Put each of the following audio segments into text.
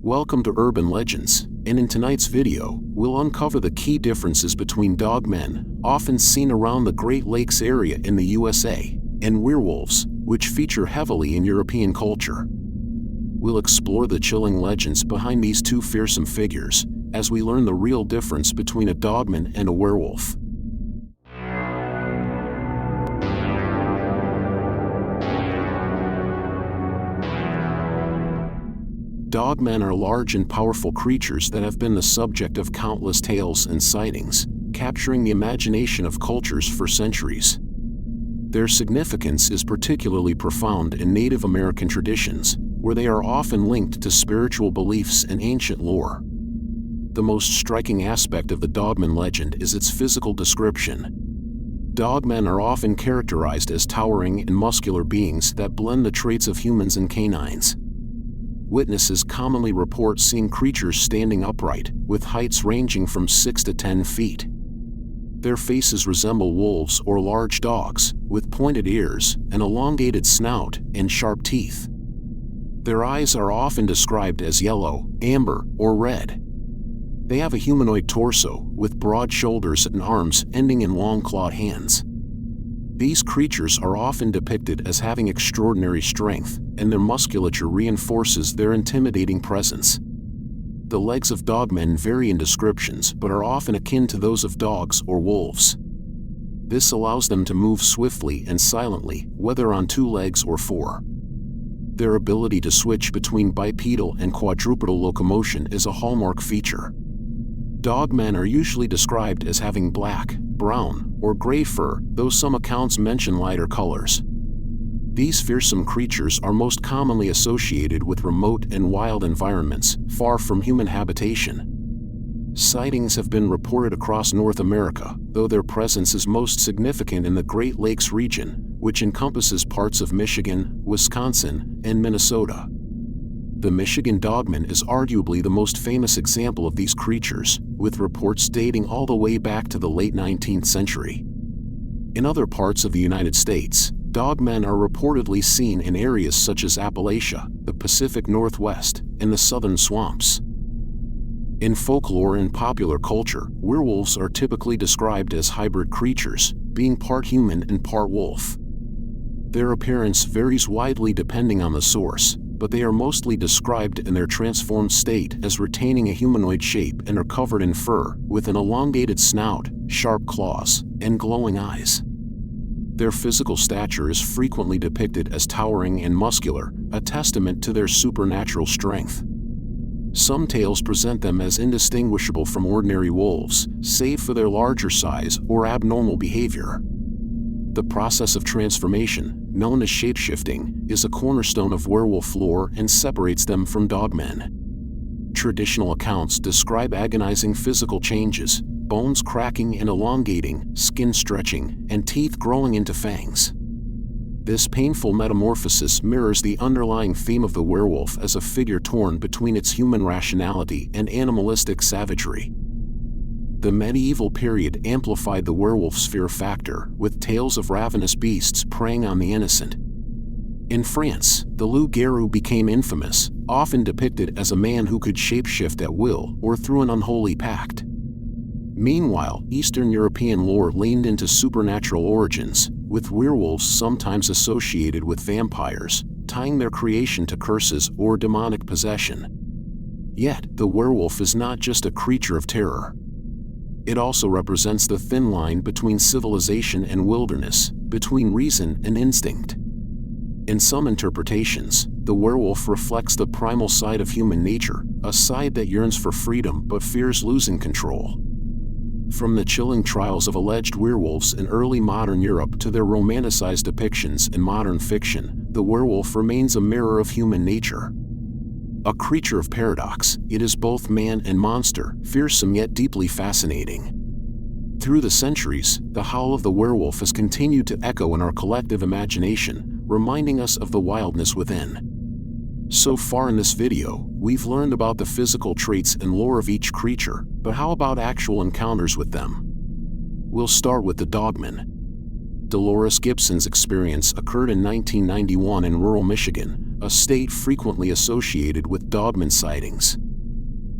Welcome to Urban Legends, and in tonight's video, we'll uncover the key differences between dogmen, often seen around the Great Lakes area in the USA, and werewolves, which feature heavily in European culture. We'll explore the chilling legends behind these two fearsome figures, as we learn the real difference between a dogman and a werewolf. Dogmen are large and powerful creatures that have been the subject of countless tales and sightings, capturing the imagination of cultures for centuries. Their significance is particularly profound in Native American traditions, where they are often linked to spiritual beliefs and ancient lore. The most striking aspect of the dogman legend is its physical description. Dogmen are often characterized as towering and muscular beings that blend the traits of humans and canines. Witnesses commonly report seeing creatures standing upright, with heights ranging from 6 to 10 feet. Their faces resemble wolves or large dogs, with pointed ears, an elongated snout, and sharp teeth. Their eyes are often described as yellow, amber, or red. They have a humanoid torso, with broad shoulders and arms ending in long clawed hands. These creatures are often depicted as having extraordinary strength, and their musculature reinforces their intimidating presence. The legs of dogmen vary in descriptions but are often akin to those of dogs or wolves. This allows them to move swiftly and silently, whether on 2 legs or 4. Their ability to switch between bipedal and quadrupedal locomotion is a hallmark feature. Dogmen are usually described as having black, brown, or gray fur, though some accounts mention lighter colors. These fearsome creatures are most commonly associated with remote and wild environments, far from human habitation. Sightings have been reported across North America, though their presence is most significant in the Great Lakes region, which encompasses parts of Michigan, Wisconsin, and Minnesota. The Michigan dogman is arguably the most famous example of these creatures, with reports dating all the way back to the late 19th century. In other parts of the United States, dogmen are reportedly seen in areas such as Appalachia, the Pacific Northwest, and the southern swamps. In folklore and popular culture, werewolves are typically described as hybrid creatures, being part human and part wolf. Their appearance varies widely depending on the source, but they are mostly described in their transformed state as retaining a humanoid shape and are covered in fur, with an elongated snout, sharp claws, and glowing eyes. Their physical stature is frequently depicted as towering and muscular, a testament to their supernatural strength. Some tales present them as indistinguishable from ordinary wolves, save for their larger size or abnormal behavior. The process of transformation, known as shapeshifting, is a cornerstone of werewolf lore and separates them from dogmen. Traditional accounts describe agonizing physical changes, bones cracking and elongating, skin stretching, and teeth growing into fangs. This painful metamorphosis mirrors the underlying theme of the werewolf as a figure torn between its human rationality and animalistic savagery. The medieval period amplified the werewolf's fear factor, with tales of ravenous beasts preying on the innocent. In France, the loup-garou became infamous, often depicted as a man who could shapeshift at will or through an unholy pact. Meanwhile, Eastern European lore leaned into supernatural origins, with werewolves sometimes associated with vampires, tying their creation to curses or demonic possession. Yet, the werewolf is not just a creature of terror. It also represents the thin line between civilization and wilderness, between reason and instinct. In some interpretations, the werewolf reflects the primal side of human nature, a side that yearns for freedom but fears losing control. From the chilling trials of alleged werewolves in early modern Europe to their romanticized depictions in modern fiction, the werewolf remains a mirror of human nature. A creature of paradox, it is both man and monster, fearsome yet deeply fascinating. Through the centuries, the howl of the werewolf has continued to echo in our collective imagination, reminding us of the wildness within. So far in this video, we've learned about the physical traits and lore of each creature, but how about actual encounters with them? We'll start with the dogman. Dolores Gibson's experience occurred in 1991 in rural Michigan, a state frequently associated with Dogman sightings.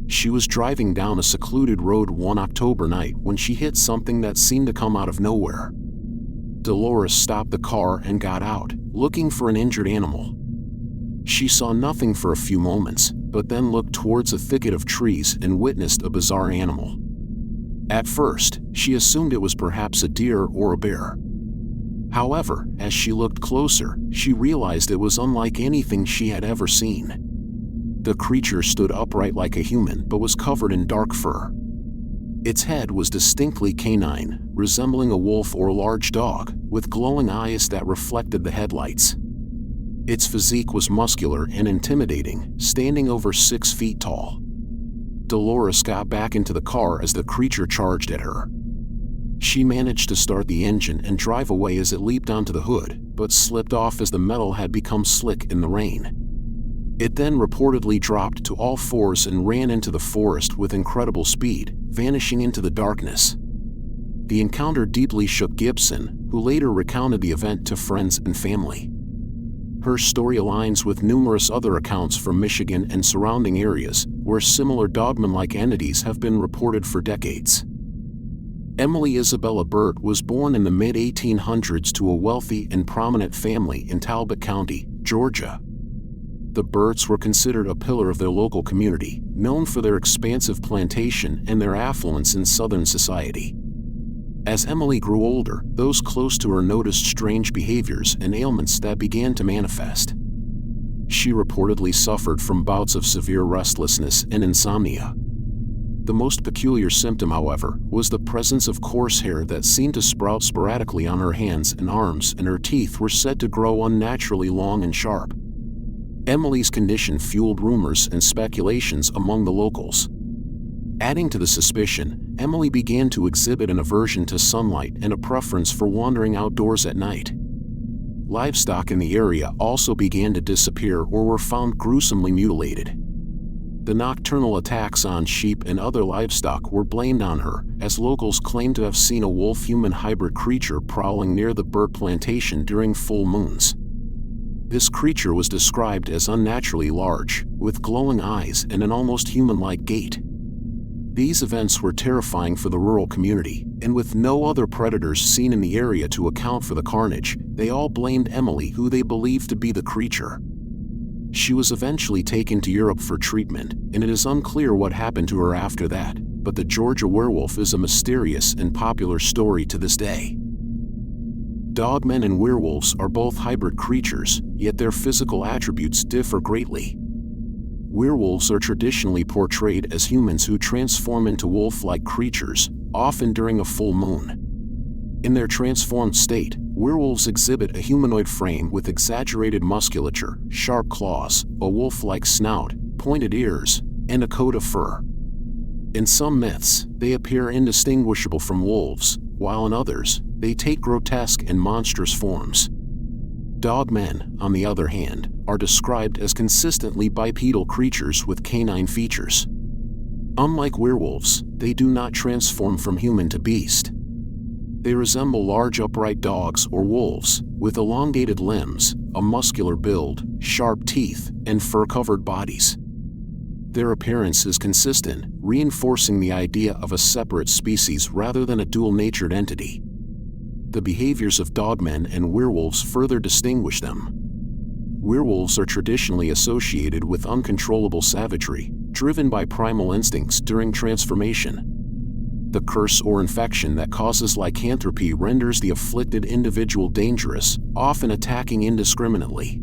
She was driving down a secluded road one October night when she hit something that seemed to come out of nowhere. Dolores stopped the car and got out, looking for an injured animal. She saw nothing for a few moments, but then looked towards a thicket of trees and witnessed a bizarre animal. At first, she assumed it was perhaps a deer or a bear. However, as she looked closer, she realized it was unlike anything she had ever seen. The creature stood upright like a human but was covered in dark fur. Its head was distinctly canine, resembling a wolf or large dog, with glowing eyes that reflected the headlights. Its physique was muscular and intimidating, standing over 6 feet tall. Dolores got back into the car as the creature charged at her. She managed to start the engine and drive away as it leaped onto the hood, but slipped off as the metal had become slick in the rain. It then reportedly dropped to all fours and ran into the forest with incredible speed, vanishing into the darkness. The encounter deeply shook Gibson, who later recounted the event to friends and family. Her story aligns with numerous other accounts from Michigan and surrounding areas, where similar Dogman-like entities have been reported for decades. Emily Isabella Burt was born in the mid-1800s to a wealthy and prominent family in Talbot County, Georgia. The Burts were considered a pillar of their local community, known for their expansive plantation and their affluence in Southern society. As Emily grew older, those close to her noticed strange behaviors and ailments that began to manifest. She reportedly suffered from bouts of severe restlessness and insomnia. The most peculiar symptom, however, was the presence of coarse hair that seemed to sprout sporadically on her hands and arms, and her teeth were said to grow unnaturally long and sharp. Emily's condition fueled rumors and speculations among the locals. Adding to the suspicion, Emily began to exhibit an aversion to sunlight and a preference for wandering outdoors at night. Livestock in the area also began to disappear or were found gruesomely mutilated. The nocturnal attacks on sheep and other livestock were blamed on her, as locals claimed to have seen a wolf-human hybrid creature prowling near the Burt plantation during full moons. This creature was described as unnaturally large, with glowing eyes and an almost human-like gait. These events were terrifying for the rural community, and with no other predators seen in the area to account for the carnage, they all blamed Emily, who they believed to be the creature. She was eventually taken to Europe for treatment, and it is unclear what happened to her after that, but the Georgia werewolf is a mysterious and popular story to this day. Dogmen and werewolves are both hybrid creatures, yet their physical attributes differ greatly. Werewolves are traditionally portrayed as humans who transform into wolf-like creatures, often during a full moon. In their transformed state, werewolves exhibit a humanoid frame with exaggerated musculature, sharp claws, a wolf-like snout, pointed ears, and a coat of fur. In some myths, they appear indistinguishable from wolves, while in others, they take grotesque and monstrous forms. Dogmen, on the other hand, are described as consistently bipedal creatures with canine features. Unlike werewolves, they do not transform from human to beast. They resemble large upright dogs or wolves, with elongated limbs, a muscular build, sharp teeth, and fur-covered bodies. Their appearance is consistent, reinforcing the idea of a separate species rather than a dual-natured entity. The behaviors of dogmen and werewolves further distinguish them. Werewolves are traditionally associated with uncontrollable savagery, driven by primal instincts during transformation. The curse or infection that causes lycanthropy renders the afflicted individual dangerous, often attacking indiscriminately.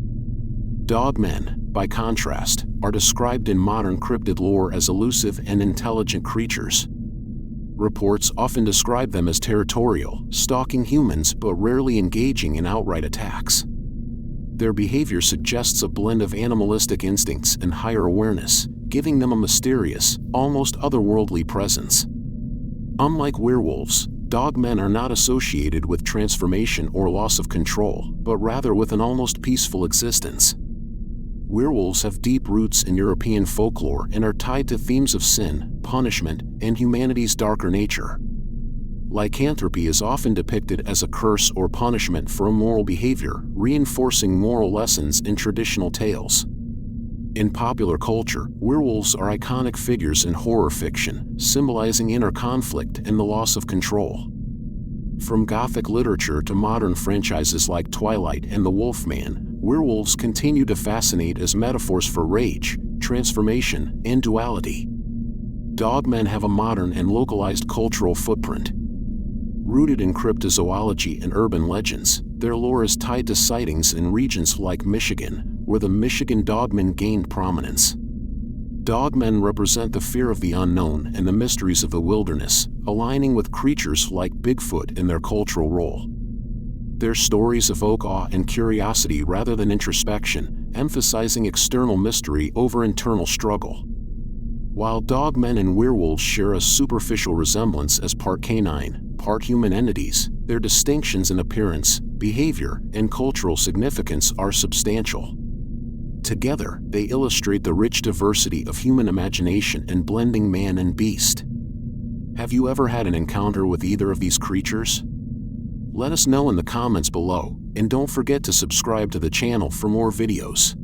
Dogmen, by contrast, are described in modern cryptid lore as elusive and intelligent creatures. Reports often describe them as territorial, stalking humans but rarely engaging in outright attacks. Their behavior suggests a blend of animalistic instincts and higher awareness, giving them a mysterious, almost otherworldly presence. Unlike werewolves, dogmen are not associated with transformation or loss of control, but rather with an almost peaceful existence. Werewolves have deep roots in European folklore and are tied to themes of sin, punishment, and humanity's darker nature. Lycanthropy is often depicted as a curse or punishment for immoral behavior, reinforcing moral lessons in traditional tales. In popular culture, werewolves are iconic figures in horror fiction, symbolizing inner conflict and the loss of control. From Gothic literature to modern franchises like Twilight and The Wolfman, werewolves continue to fascinate as metaphors for rage, transformation, and duality. Dogmen have a modern and localized cultural footprint. Rooted in cryptozoology and urban legends, their lore is tied to sightings in regions like Michigan, where the Michigan Dogman gained prominence. Dogmen represent the fear of the unknown and the mysteries of the wilderness, aligning with creatures like Bigfoot in their cultural role. Their stories evoke awe and curiosity rather than introspection, emphasizing external mystery over internal struggle. While dogmen and werewolves share a superficial resemblance as part canine, part human entities, their distinctions in appearance, behavior, and cultural significance are substantial. Together, they illustrate the rich diversity of human imagination and blending man and beast. Have you ever had an encounter with either of these creatures? Let us know in the comments below, and don't forget to subscribe to the channel for more videos.